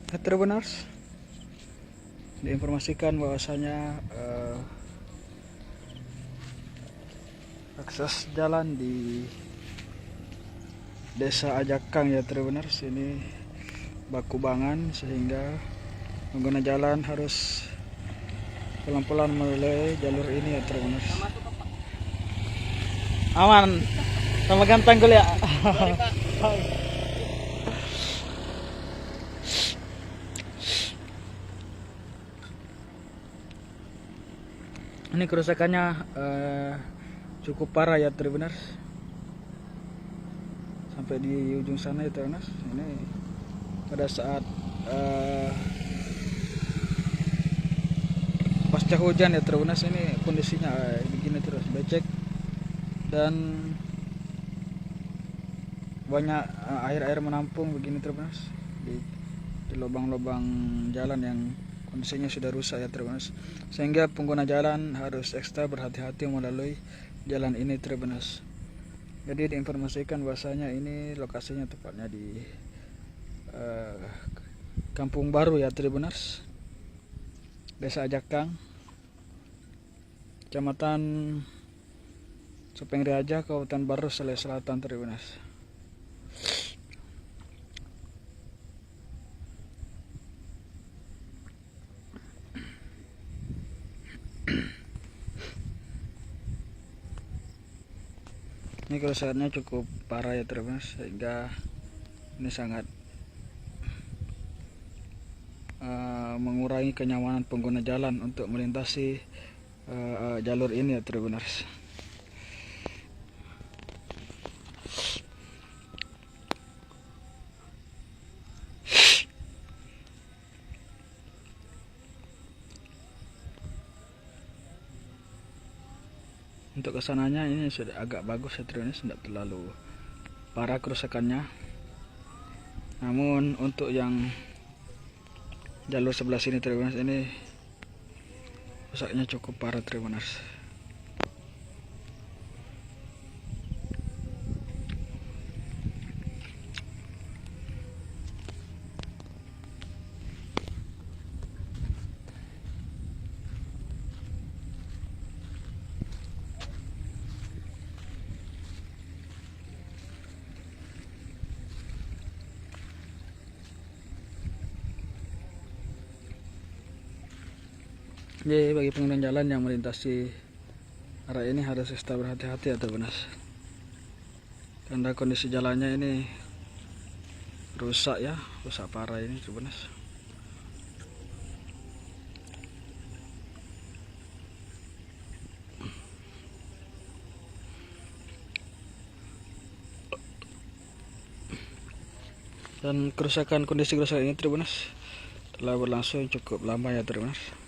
Tribuners, diinformasikan bahwasanya akses jalan di Desa Ajakang ya Tribuners ini bakubangan, sehingga pengguna jalan harus pelan-pelan melalui jalur ini ya Tribuners. Aman, sama ganteng gue ya. Ini kerusakannya cukup parah ya Tribuners, sampai di ujung sana ya Tribuners. Ini pada saat pasca hujan ya Tribuners, ini kondisinya begini terus, becek dan banyak air menampung begini Tribuners di lubang-lubang jalan yang kondisinya sudah rusak ya Tribuners, sehingga pengguna jalan harus ekstra berhati-hati melalui jalan ini Tribuners. Jadi diinformasikan bahwasanya ini lokasinya tepatnya di Kampung Baru ya Tribuners, Desa Ajakang, Kecamatan Supeng Riaja, Kabupaten Baru, Sulawesi Selatan Tribuners. Ini kerusakannya cukup parah ya Tribuners, sehingga ini sangat mengurangi kenyamanan pengguna jalan untuk melintasi jalur ini ya Tribuners. Untuk kesananya ini sudah agak bagus ya Tribuners, tidak terlalu parah kerusakannya. Namun untuk yang jalur sebelah sini Tribuners, ini rusaknya cukup parah Tribuners. Jadi bagi pengguna jalan yang melintasi arah ini harus ekstra berhati-hati ya Tribuners, karena kondisi jalannya ini rusak ya, rusak parah ini Tribuners. Dan kondisi kerusakan ini Tribuners telah berlangsung cukup lama ya Tribuners.